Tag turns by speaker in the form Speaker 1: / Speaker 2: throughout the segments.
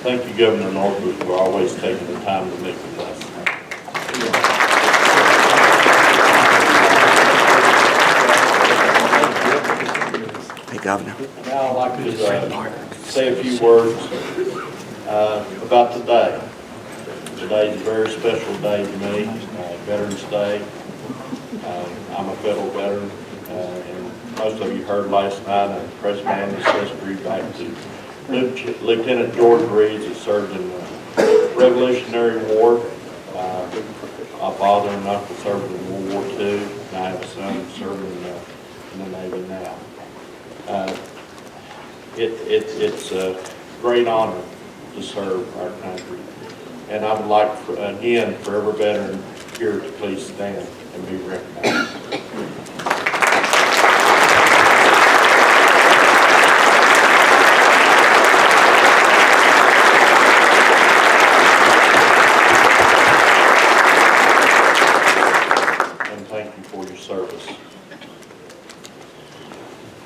Speaker 1: thank you, Governor Northwood, for always taking the time to meet with us.
Speaker 2: Hey, Governor.
Speaker 1: Now I'd like to say a few words about today. Today is a very special day to me, Veterans Day. I'm a federal veteran, and most of you heard last night a press man history back to Lieutenant George Reed, who served in the Revolutionary War. My father and uncle served in World War II, and I have a son serving in the Navy now. It's a great honor to serve our country. And I would like, again, for every veteran here to please stand and be recognized. And thank you for your service.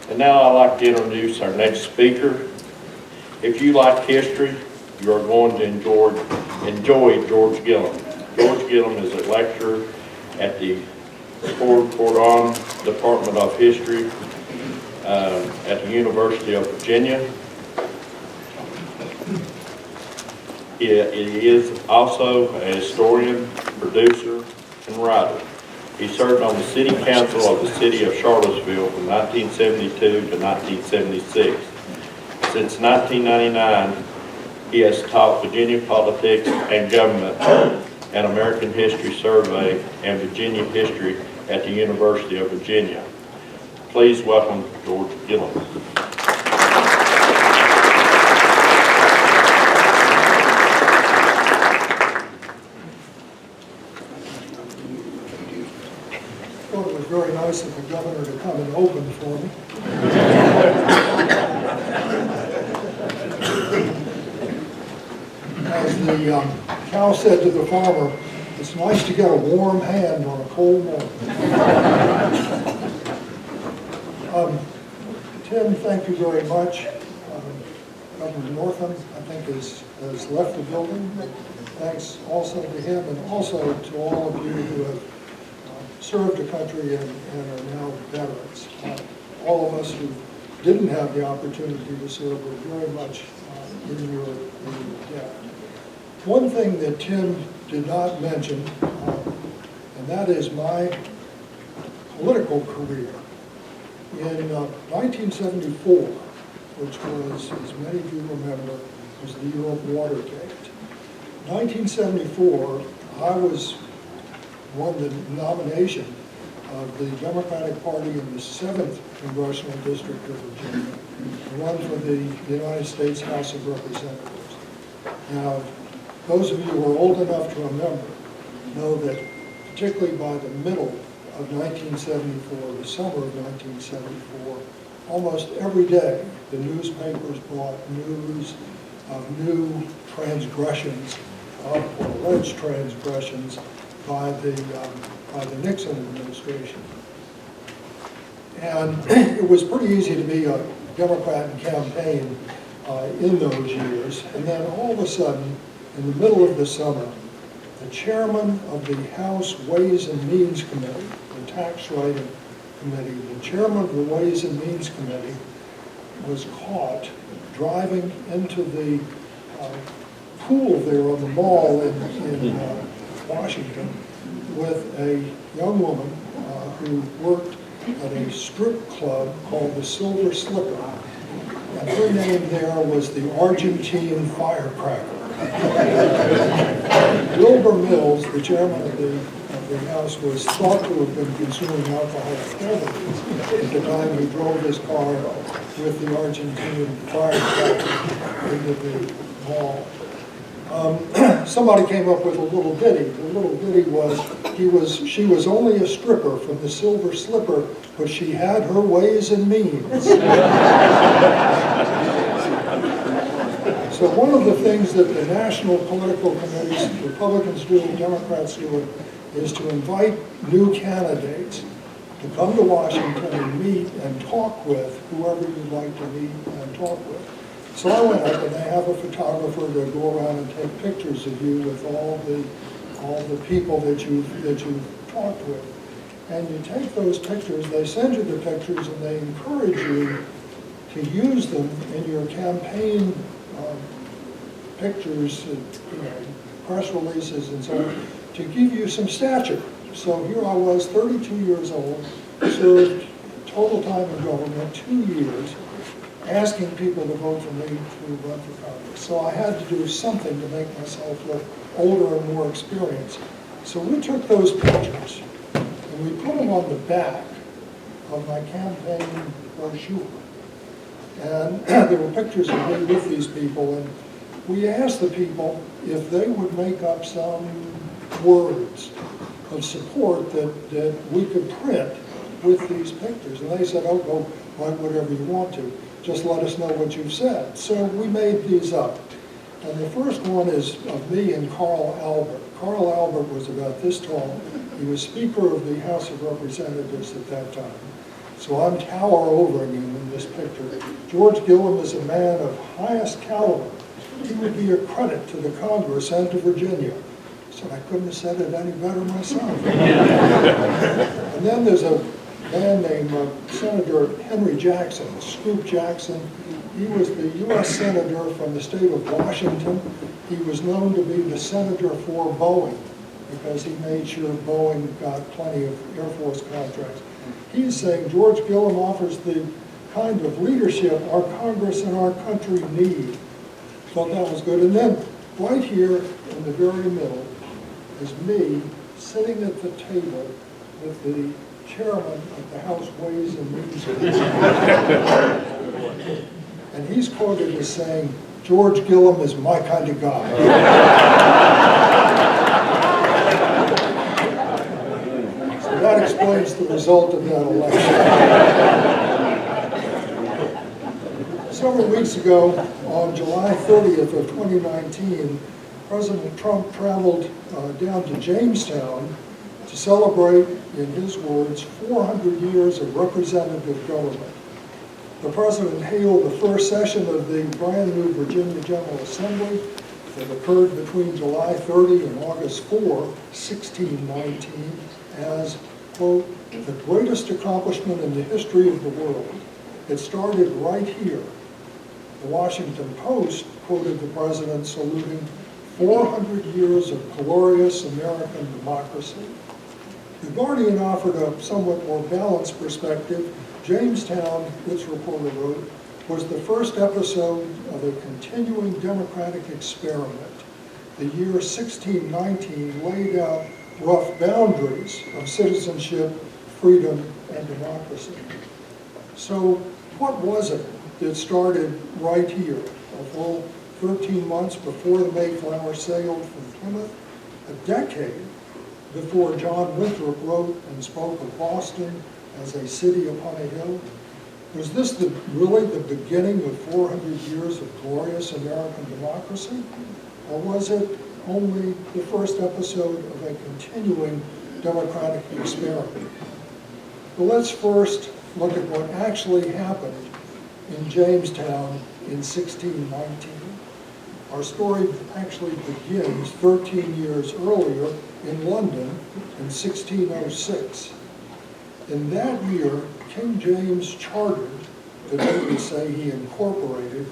Speaker 1: And now I'd like to introduce our next speaker. If you like history, you are going to enjoy George Gilliam. George Gilliam is a lecturer at the Corcoran Department of History at the University of Virginia. He is also a historian, producer, and writer. He served on the City Council of the City of Charlottesville from 1972 to 1976. Since 1999, he has taught Virginia politics and government and American History Survey and Virginia History at the University of Virginia. Please welcome George Gilliam.
Speaker 3: Well, it was very nice of the governor to come and open for me. As the cow said to the farmer, it's nice to get a warm hand on a cold morning. Tim, thank you very much. Governor Northam, I think, has left the building. Thanks also to him and also to all of you who have served the country and are now veterans. All of us who didn't have the opportunity to serve were very much in your debt. One thing that Tim did not mention, and that is my political career. In 1974, which was, as many of you remember, was the year of Watergate. 1974, I won the nomination of the Democratic Party in the 7th Congressional District of Virginia to run for the United States House of Representatives. Now, those of you who are old enough to remember know that particularly by the middle of 1974, the summer of 1974, almost every day the newspapers brought news of new transgressions, or alleged transgressions, by the Nixon administration. And it was pretty easy to be a Democrat and campaign in those years. And then all of a sudden, in the middle of the summer, the chairman of the House Ways and Means Committee, the Tax Writing Committee, the chairman of the Ways and Means Committee was caught driving into the pool there on the mall in Washington with a young woman who worked at a strip club called the Silver Slipper. And her name there was the Argentine Firecracker. Wilbur Mills, the chairman of the House, was thought to have been consuming alcoholic beverages at the time he drove his car with the Argentine Firecracker into the mall. Somebody came up with a little ditty. The little ditty was, she was only a stripper from the Silver Slipper, but she had her ways and means. So one of the things that the national political committees, Republicans do and Democrats do, is to invite new candidates to come to Washington and meet and talk with whoever you'd like to meet and talk with. So I went up and they have a photographer to go around and take pictures of you with all the people that you've talked with. And you take those pictures, they send you the pictures, and they encourage you to use them in your campaign pictures, press releases and so on, to give you some stature. So here I was, 32 years old, served total time in government, 2 years, asking people to vote for me to run for Congress. So I had to do something to make myself look older and more experienced. So we took those pictures and we put them on the back of my campaign brochure. And there were pictures of me with these people, and we asked the people if they would make up some words of support that we could print with these pictures. And they said, oh, go write whatever you want to. Just let us know what you've said. So we made these up. And the first one is of me and Carl Albert. Carl Albert was about this tall. He was Speaker of the House of Representatives at that time. So I'm tower overing him in this picture. George Gilliam is a man of highest caliber. He would be a credit to the Congress and to Virginia. So I couldn't have said it any better myself. And then there's a man named Senator Henry Jackson, Scoop Jackson. He was the U.S. Senator from the state of Washington. He was known to be the senator for Boeing because he made sure Boeing got plenty of Air Force contracts. He's saying George Gilliam offers the kind of leadership our Congress and our country need. Thought that was good. And then right here in the very middle is me sitting at the table with the chairman of the House Ways and Means Committee. And he's quoted as saying, George Gilliam is my kind of guy. So that explains the result of that election. Several weeks ago, on July 30th of 2019, President Trump traveled down to Jamestown to celebrate, in his words, 400 years of representative government. The president hailed the first session of the brand new Virginia General Assembly that occurred between July 30 and August 4, 1619, as, quote, the greatest accomplishment in the history of the world. It started right here. The Washington Post quoted the president saluting 400 years of glorious American democracy. The Guardian offered a somewhat more balanced perspective. Jamestown, its reporter wrote, was the first episode of a continuing democratic experiment. The year 1619 laid out rough boundaries of citizenship, freedom, and democracy. So what was it that started right here, a full 13 months before the Mayflower sailed from Plymouth, a decade before John Winthrop wrote and spoke of Boston as a city upon a hill? Was this really the beginning of 400 years of glorious American democracy? Or was it only the first episode of a continuing democratic experiment? Well, let's first look at what actually happened in Jamestown in 1619. Our story actually begins 13 years earlier in London in 1606. In that year, King James chartered, today we say he incorporated,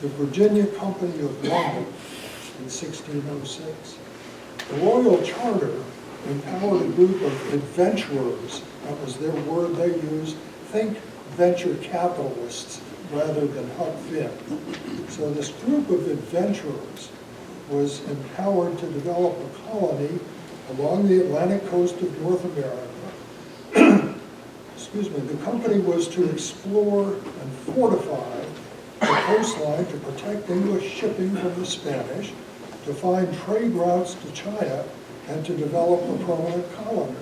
Speaker 3: the Virginia Company of London in 1606. The Royal Charter empowered a group of adventurers, that was their word they used, think venture capitalists rather than Huck Finn. So this group of adventurers was empowered to develop a colony along the Atlantic coast of North America. Excuse me, the company was to explore and fortify the coastline to protect English shipping from the Spanish, to find trade routes to China, and to develop a permanent colony.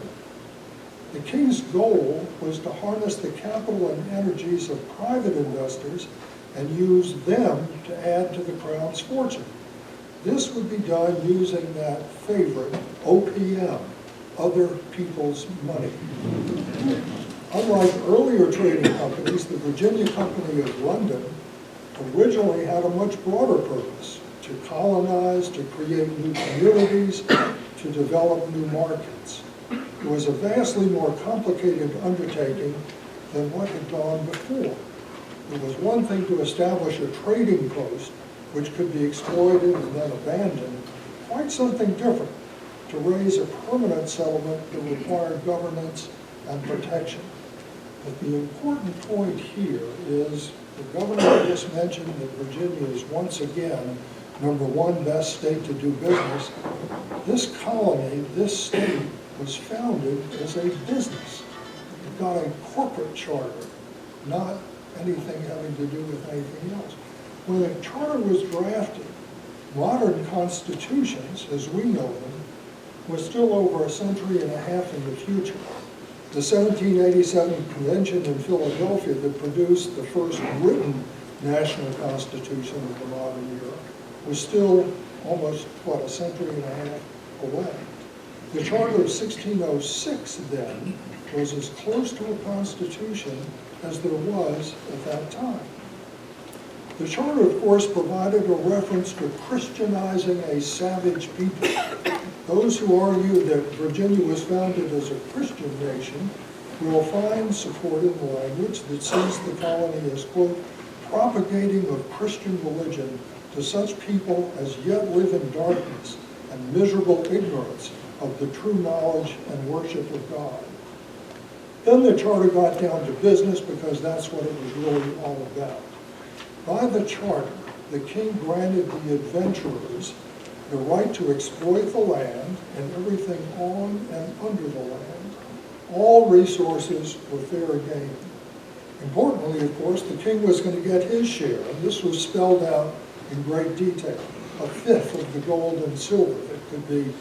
Speaker 3: The king's goal was to harness the capital and energies of private investors and use them to add to the crown's fortune. This would be done using that favorite OPM, other people's money. Unlike earlier trading companies, the Virginia Company of London originally had a much broader purpose: to colonize, to create new communities, to develop new markets. It was a vastly more complicated undertaking than what had gone before. It was one thing to establish a trading post which could be exploited and then abandoned, quite something different to raise a permanent settlement that required governance and protection. But the important point here is the governor just mentioned that Virginia is once again #1 best state to do business. This colony, this state, was founded as a business. It got a corporate charter, not anything having to do with anything else. When the charter was drafted, modern constitutions, as we know them, were still over a century and a half in the future. The 1787 convention in Philadelphia that produced the first written national constitution of the modern era was still almost, a century and a half away. The Charter of 1606 then was as close to a constitution as there was at that time. The Charter, of course, provided a reference to Christianizing a savage people. Those who argue that Virginia was founded as a Christian nation will find support in the language that sees the colony as, quote, propagating of Christian religion to such people as yet live in darkness and miserable ignorance of the true knowledge and worship of God. Then the charter got down to business because that's what it was really all about. By the charter, the king granted the adventurers the right to exploit the land and everything on and under the land. All resources were fair game. Importantly, of course, the king was going to get his share, and this was spelled out in great detail. 1/5 of the gold and silver that could be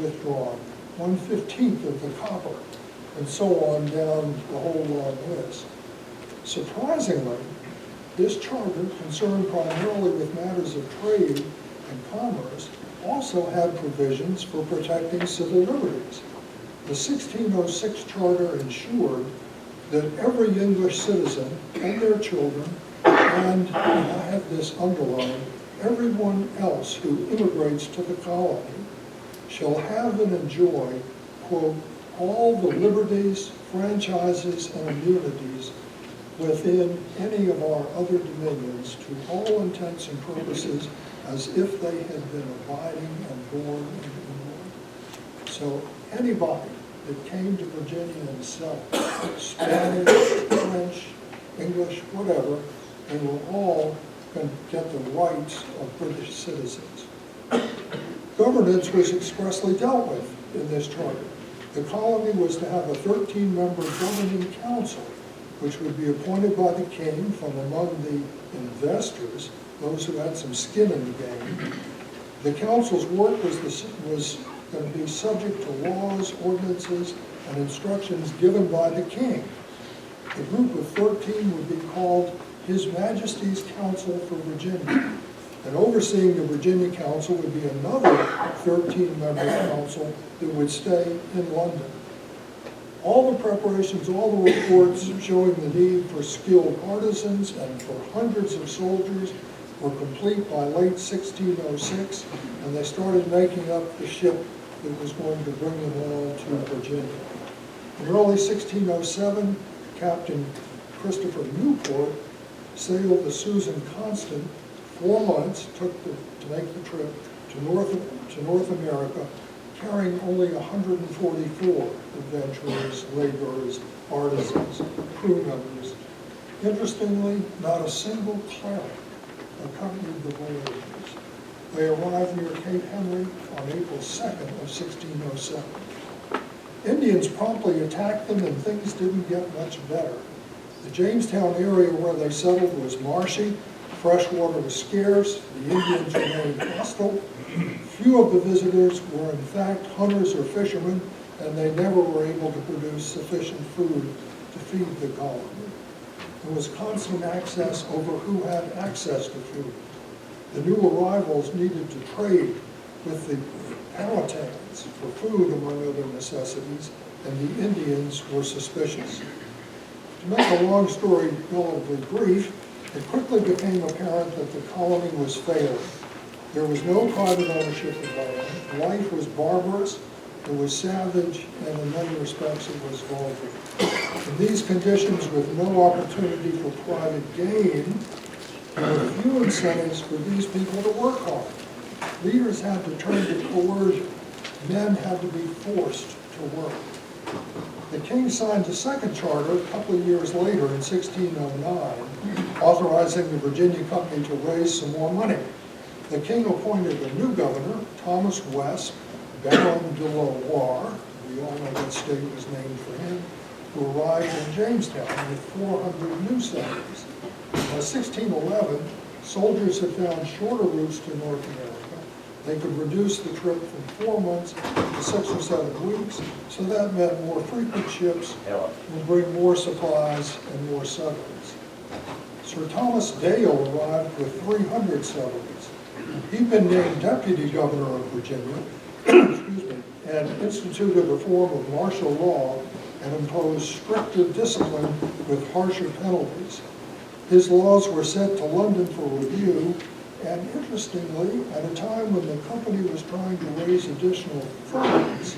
Speaker 3: withdrawn, 1/15 of the copper, and so on down the whole long list. Surprisingly, this charter, concerned primarily with matters of trade and commerce, also had provisions for protecting civil liberties. The 1606 charter ensured that every English citizen and their children, and I have this underlined, everyone else who immigrates to the colony shall have and enjoy, quote, all the liberties, franchises, and immunities within any of our other dominions to all intents and purposes as if they had been abiding and born in England. So anybody that came to Virginia and settled, Spanish, French, English, whatever, they were all going to get the rights of British citizens. Governance was expressly dealt with in this charter. The colony was to have a 13-member governing council, which would be appointed by the king from among the investors, those who had some skin in the game. The council's work was going to be subject to laws, ordinances, and instructions given by the king. The group of 13 would be called His Majesty's Council for Virginia. And overseeing the Virginia Council would be another 13-member council that would stay in London. All the preparations, all the reports showing the need for skilled artisans and for hundreds of soldiers were complete by late 1606, and they started making up the ship that was going to bring them all to Virginia. In early 1607, Captain Christopher Newport sailed the Susan Constant. 4 months took to make the trip to North America, carrying only 144 adventurers, laborers, artisans, crew members. Interestingly, not a single cleric accompanied the voyagers. They arrived near Cape Henry on April 2nd of 1607. Indians promptly attacked them, and things didn't get much better. The Jamestown area where they settled was marshy, fresh water was scarce, the Indians remained hostile. Few of the visitors were in fact hunters or fishermen, and they never were able to produce sufficient food to feed the colony. There was constant access over who had access to food. The new arrivals needed to trade with the Powhatans for food, among other necessities, and the Indians were suspicious. To make a long story relatively brief, It quickly became apparent that the colony was failing. There was no private ownership of land. Life was barbarous, it was savage, and in many respects it was vulgar. In these conditions, with no opportunity for private gain, there were few incentives for these people to work hard. Leaders had to turn to coercion. Men had to be forced to work. The king signed a second charter a couple of years later in 1609, authorizing the Virginia Company to raise some more money. The king appointed a new governor, Thomas West, Baron de la Warre, we all know that state was named for him, who arrived in Jamestown with 400 new settlers. By 1611, soldiers had found shorter routes to North America. They could reduce the trip from 4 months to 6 or 7 weeks, so that meant more frequent ships would bring more supplies and more settlers. Sir Thomas Dale arrived with 300 settlers. He'd been named deputy governor of Virginia, excuse me, and instituted a form of martial law and imposed stricter discipline with harsher penalties. His laws were sent to London for review, and interestingly, at a time when the company was trying to raise additional funds,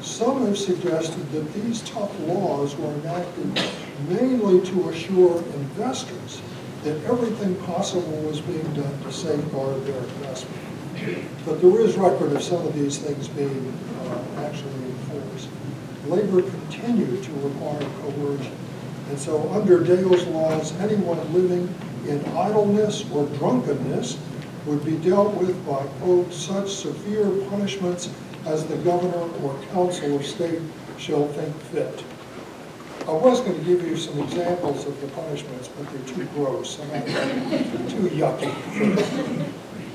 Speaker 3: some have suggested that these tough laws were enacted mainly to assure investors that everything possible was being done to safeguard their investment. But there is record of some of these things being actually enforced. Labor continued to require coercion. And so under Dale's laws, anyone living in idleness or drunkenness would be dealt with by, quote, such severe punishments as the governor or council of state shall think fit. I was going to give you some examples of the punishments, but they're too gross and too yucky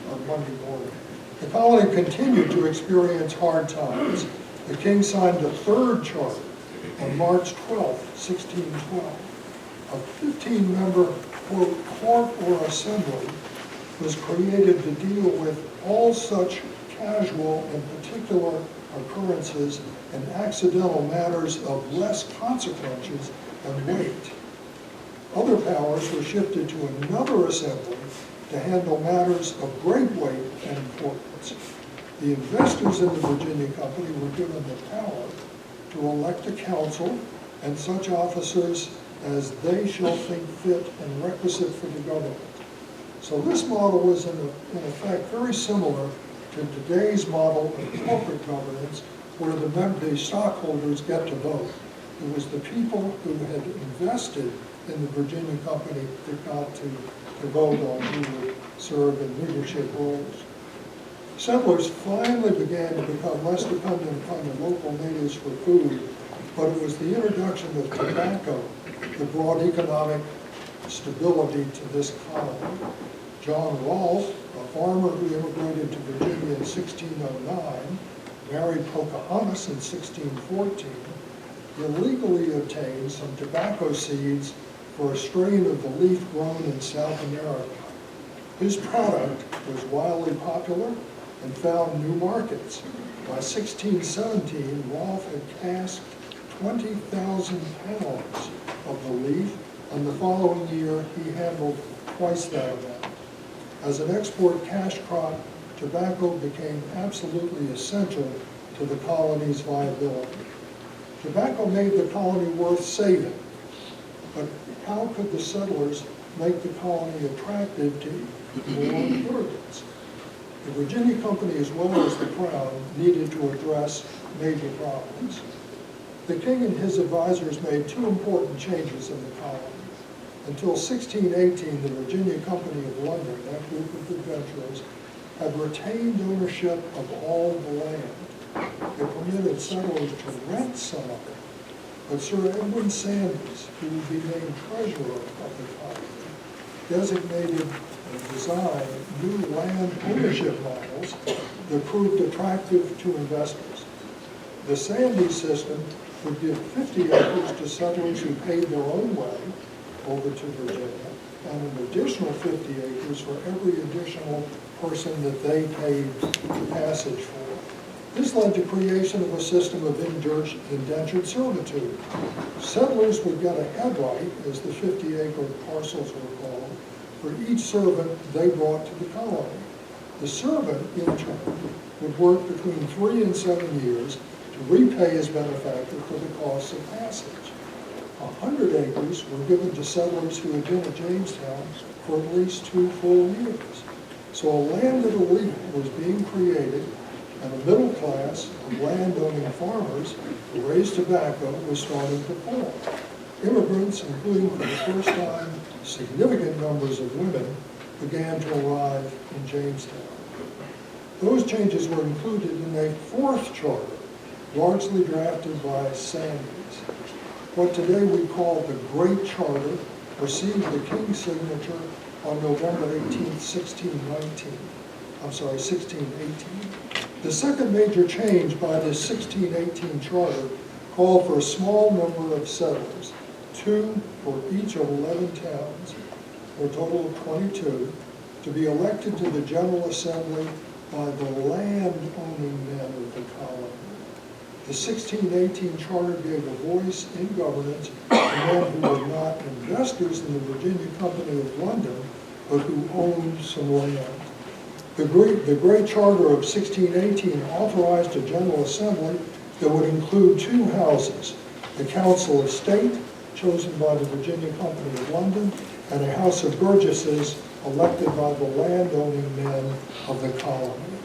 Speaker 3: for Monday morning. The colony continued to experience hard times. The king signed a third charter on March 12, 1612. A 15-member, quote, court or assembly was created to deal with all such casual and particular occurrences and accidental matters of less consequences and weight. Other powers were shifted to another assembly to handle matters of great weight and importance. The investors in the Virginia Company were given the power to elect a council and such officers as they shall think fit and requisite for the government. So this model is in effect very similar to today's model of corporate governance, where the stockholders get to vote. It was the people who had invested in the Virginia Company that got to vote on who would serve in leadership roles. Settlers finally began to become less dependent upon the local natives for food, but it was the introduction of tobacco that brought economic stability to this colony. John Rolfe, a farmer who immigrated to Virginia in 1609, married Pocahontas in 1614, illegally obtained some tobacco seeds for a strain of the leaf grown in South America. His product was wildly popular and found new markets. By 1617, Rolfe had casked 20,000 pounds of the leaf, and the following year he handled twice that amount. As an export cash crop, tobacco became absolutely essential to the colony's viability. Tobacco made the colony worth saving, but how could the settlers make the colony attractive to more immigrants? The Virginia Company, as well as the Crown, needed to address major problems. The king and his advisors made two important changes in the colony. Until 1618, the Virginia Company of London, that group of adventurers, had retained ownership of all the land. It permitted settlers to rent some of it. But Sir Edwin Sandys, who would be named treasurer of the colony, designated and designed new land ownership models that proved attractive to investors. The Sandys system would give 50 acres to settlers who paid their own way over to Virginia, and an additional 50 acres for every additional person that they paid passage for. This led to creation of a system of indentured servitude. Settlers would get a head right, as the 50-acre parcels were called, for each servant they brought to the colony. The servant, in turn, would work between 3 and 7 years to repay his benefactor for the costs of passage. 100 acres were given to settlers who had been at Jamestown for at least 2 full years. So a landed elite was being created, and a middle class of landowning farmers who raised tobacco was starting to form. Immigrants, including for the first time significant numbers of women, began to arrive in Jamestown. Those changes were included in a 4th charter, largely drafted by Sandys. What today we call the Great Charter received the King's signature on November 18, 1618. The second major change by the 1618 charter called for a small number of settlers, 2 for each of 11 towns, for a total of 22, to be elected to the General Assembly by the land-owning men of the colony. The 1618 charter gave a voice in governance to men who were not investors in the Virginia Company of London, but who owned some land. The Great Charter of 1618 authorized a General Assembly that would include 2 houses, the Council of State, chosen by the Virginia Company of London, and a House of Burgesses elected by the landowning men of the colony.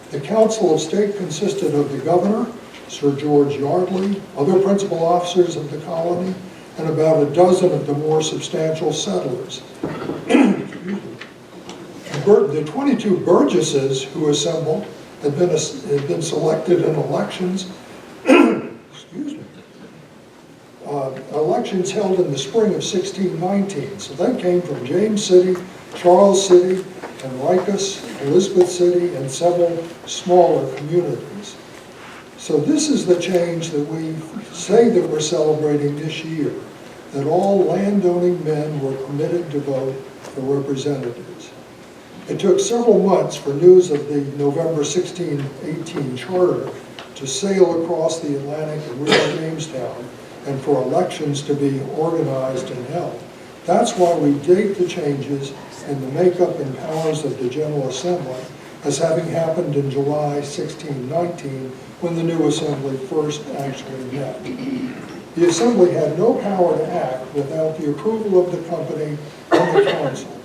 Speaker 3: The Council of State consisted of the governor, Sir George Yardley, other principal officers of the colony, and about a dozen of the more substantial settlers. The 22 burgesses who assembled had been selected in elections elections held in the spring of 1619. So they came from James City, Charles City, Henricus, Elizabeth City, and several smaller communities. So this is the change that we say that we're celebrating this year, that all landowning men were permitted to vote for representatives. It took several months for news of the November 1618 charter to sail across the Atlantic and reach Jamestown, and for elections to be organized and held. That's why we date the changes in the makeup and powers of the General Assembly as having happened in July 1619, when the new Assembly first actually met. The Assembly had no power to act without the approval of the company and the council.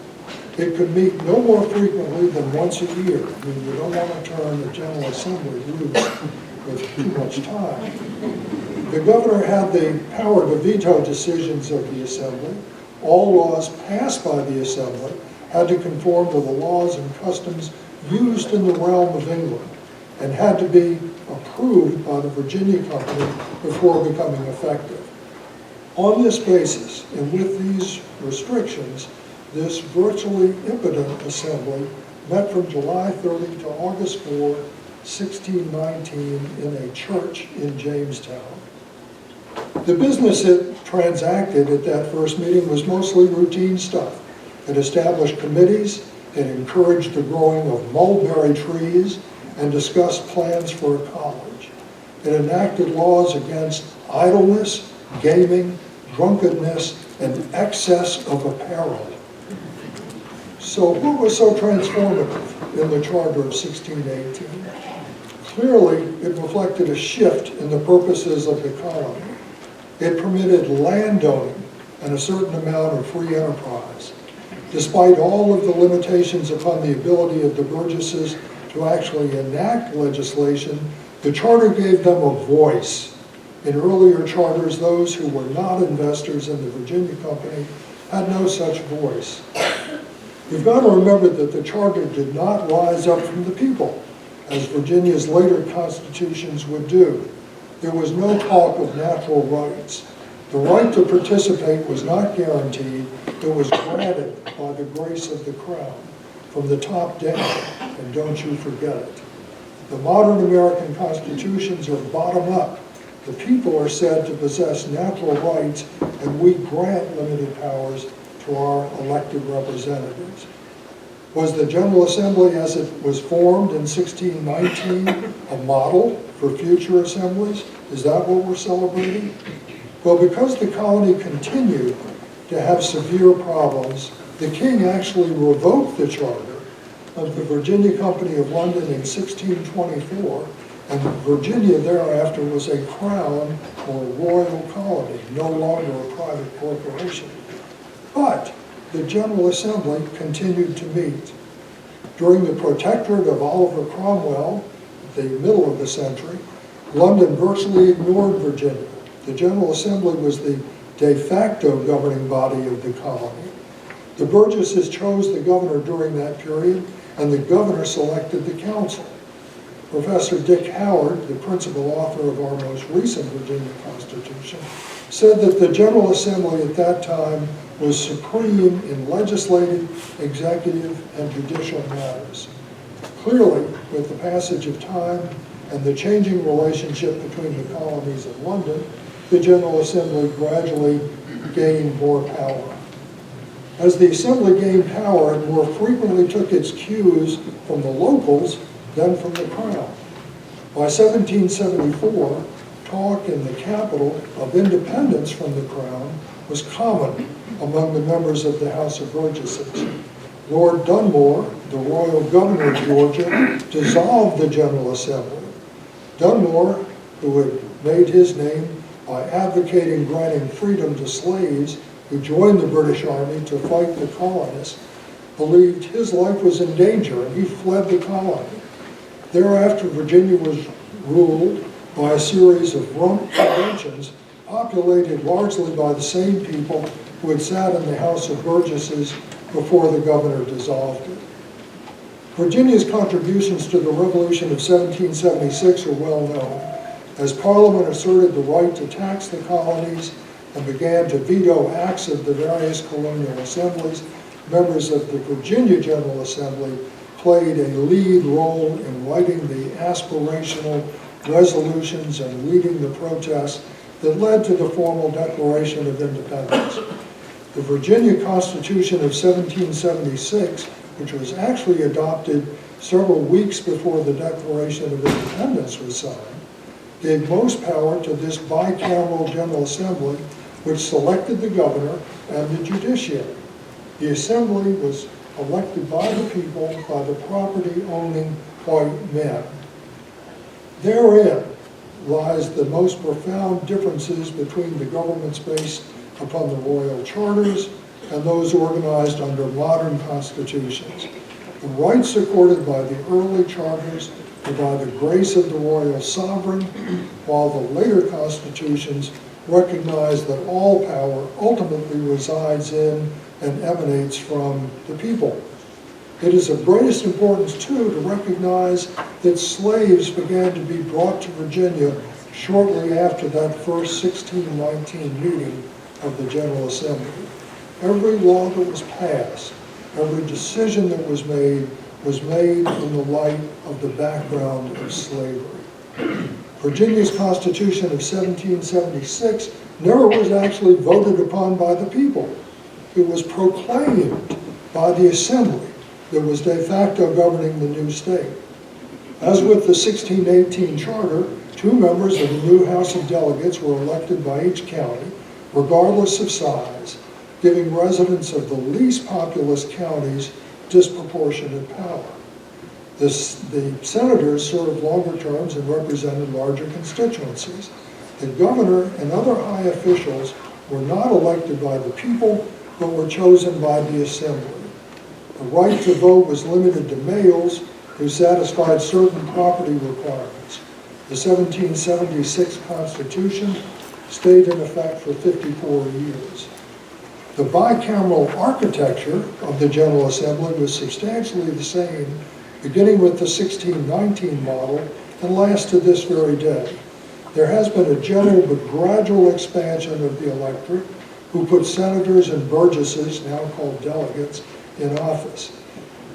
Speaker 3: It could meet no more frequently than once a year. I mean, you don't want to turn the General Assembly loose with too much time. The governor had the power to veto decisions of the Assembly. All laws passed by the Assembly had to conform to the laws and customs used in the realm of England and had to be approved by the Virginia Company before becoming effective. On this basis, and with these restrictions, this virtually impotent assembly met from July 30 to August 4, 1619 in a church in Jamestown. The business it transacted at that first meeting was mostly routine stuff. It established committees, it encouraged the growing of mulberry trees, and discussed plans for a college. It enacted laws against idleness, gaming, drunkenness, and excess of apparel. So what was so transformative in the Charter of 1618? Clearly, it reflected a shift in the purposes of the colony. It permitted landowning and a certain amount of free enterprise. Despite all of the limitations upon the ability of the burgesses to actually enact legislation, the charter gave them a voice. In earlier charters, those who were not investors in the Virginia Company had no such voice. You've got to remember that the charter did not rise up from the people, as Virginia's later constitutions would do. There was no talk of natural rights. The right to participate was not guaranteed, it was granted by the grace of the crown, from the top down, and don't you forget it. The modern American constitutions are bottom up. The people are said to possess natural rights, and we grant limited powers to our elected representatives. Was the General Assembly as it was formed in 1619 a model for future assemblies? Is that what we're celebrating? Well, because the colony continued to have severe problems, The king actually revoked the charter of the Virginia Company of London in 1624, and Virginia thereafter was a crown or royal colony, no longer a private corporation. But the General Assembly continued to meet. During the protectorate of Oliver Cromwell, the middle of the century, London virtually ignored Virginia. The General Assembly was the de facto governing body of the colony. The burgesses chose the governor during that period, and the governor selected the council. Professor Dick Howard, the principal author of our most recent Virginia Constitution, said that the General Assembly at that time was supreme in legislative, executive, and judicial matters. Clearly, with the passage of time and the changing relationship between the colonies and London, the General Assembly gradually gained more power. As the Assembly gained power, it more frequently took its cues from the locals than from the crown. By 1774, talk in the capital of independence from the crown was common among the members of the House of Burgesses. Lord Dunmore, the royal governor of Georgia, dissolved the General Assembly. Dunmore, who had made his name by advocating granting freedom to slaves who joined the British Army to fight the colonists, believed his life was in danger, and he fled the colony. Thereafter, Virginia was ruled by a series of rump conventions populated largely by the same people who had sat in the House of Burgesses before the governor dissolved it. Virginia's contributions to the Revolution of 1776 are well known. As Parliament asserted the right to tax the colonies and began to veto acts of the various colonial assemblies, members of the Virginia General Assembly played a lead role in writing the aspirational resolutions and leading the protests that led to the formal Declaration of Independence. The Virginia Constitution of 1776, which was actually adopted several weeks before the Declaration of Independence was signed, gave most power to this bicameral General Assembly, which selected the governor and the judiciary. The Assembly was elected by the people, by the property-owning white men. Therein lies the most profound differences between the governments based upon the royal charters and those organized under modern constitutions. The rights accorded by the early charters were by the grace of the royal sovereign, while the later constitutions recognize that all power ultimately resides in and emanates from the people. It is of greatest importance, too, to recognize that slaves began to be brought to Virginia shortly after that first 1619 meeting of the General Assembly. Every law that was passed, every decision that was made in the light of the background of slavery. Virginia's Constitution of 1776 never was actually voted upon by the people. It was proclaimed by the Assembly that was de facto governing the new state. As with the 1618 charter, 2 members of the new House of Delegates were elected by each county, regardless of size, giving residents of the least populous counties disproportionate power. The senators served longer terms and represented larger constituencies. The governor and other high officials were not elected by the people, but were chosen by the Assembly. The right to vote was limited to males who satisfied certain property requirements. The 1776 Constitution stayed in effect for 54 years. The bicameral architecture of the General Assembly was substantially the same, beginning with the 1619 model, and lasts to this very day. There has been a general but gradual expansion of the electorate, who put senators and burgesses, now called delegates, in office.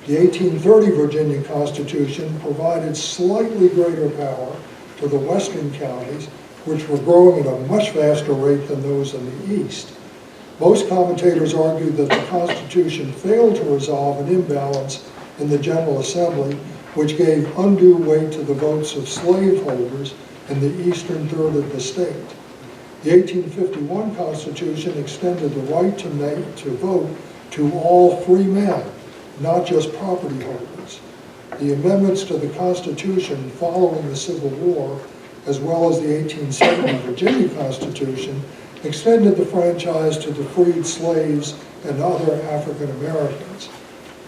Speaker 3: The 1830 Virginia Constitution provided slightly greater power to the western counties, which were growing at a much faster rate than those in the east. Most commentators argue that the Constitution failed to resolve an imbalance in the General Assembly, which gave undue weight to the votes of slaveholders in the eastern third of the state. The 1851 Constitution extended the right to vote to all free men, not just property holders. The amendments to the Constitution following the Civil War, as well as the 1870 Virginia Constitution, extended the franchise to the freed slaves and other African Americans.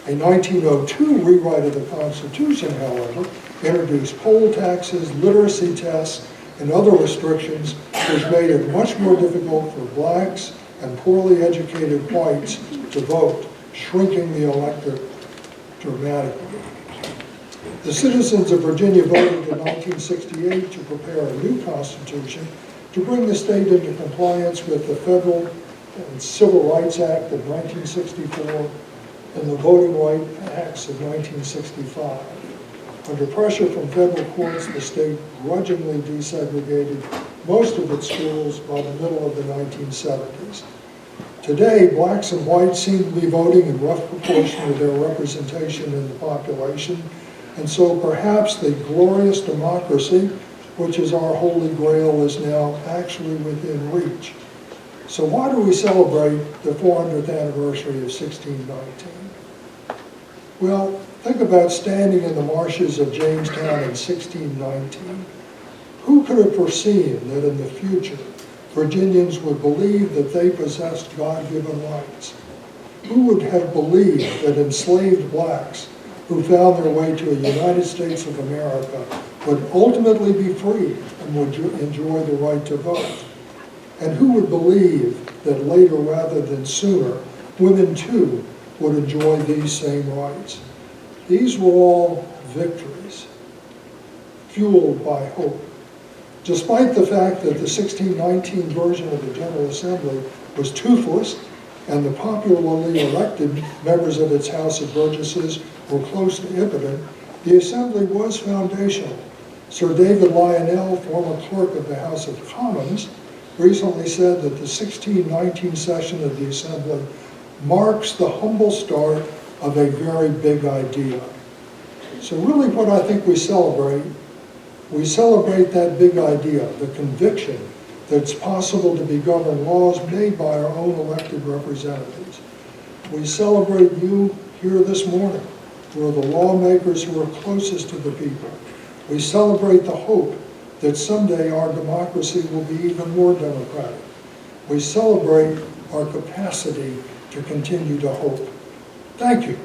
Speaker 3: A 1902 rewrite of the Constitution, however, introduced poll taxes, literacy tests, and other restrictions which made it much more difficult for blacks and poorly educated whites to vote, shrinking the electorate dramatically. The citizens of Virginia voted in 1968 to prepare a new constitution to bring the state into compliance with the Federal and Civil Rights Act of 1964 and the Voting Rights Acts of 1965. Under pressure from federal courts, the state grudgingly desegregated most of its schools by the middle of the 1970s. Today, blacks and whites seem to be voting in rough proportion to their representation in the population, and so perhaps the glorious democracy, which is our holy grail, is now actually within reach. So why do we celebrate the 400th anniversary of 1619? Well, think about standing in the marshes of Jamestown in 1619. Who could have foreseen that in the future, Virginians would believe that they possessed God-given rights? Who would have believed that enslaved blacks who found their way to the United States of America would ultimately be free and would enjoy the right to vote? And who would believe that later rather than sooner, women too would enjoy these same rights? These were all victories, fueled by hope. Despite the fact that the 1619 version of the General Assembly was toothless and the popularly elected members of its House of Burgesses were close to impotent, the Assembly was foundational. Sir David Lionel, former clerk of the House of Commons, recently said that the 1619 session of the Assembly marks the humble start of a very big idea. So really what I think we celebrate that big idea, the conviction that it's possible to be governed laws made by our own elected representatives. We celebrate you here this morning, who are the lawmakers who are closest to the people. We celebrate the hope that someday our democracy will be even more democratic. We celebrate our capacity to continue to hope. Thank you.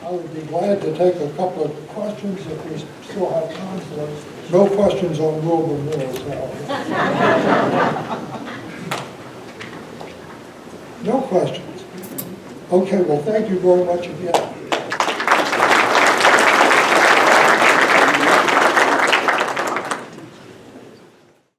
Speaker 3: I would be glad to take a couple of questions if we still have time for those. No questions on rule of rules, No questions. Okay, well, thank you very much again.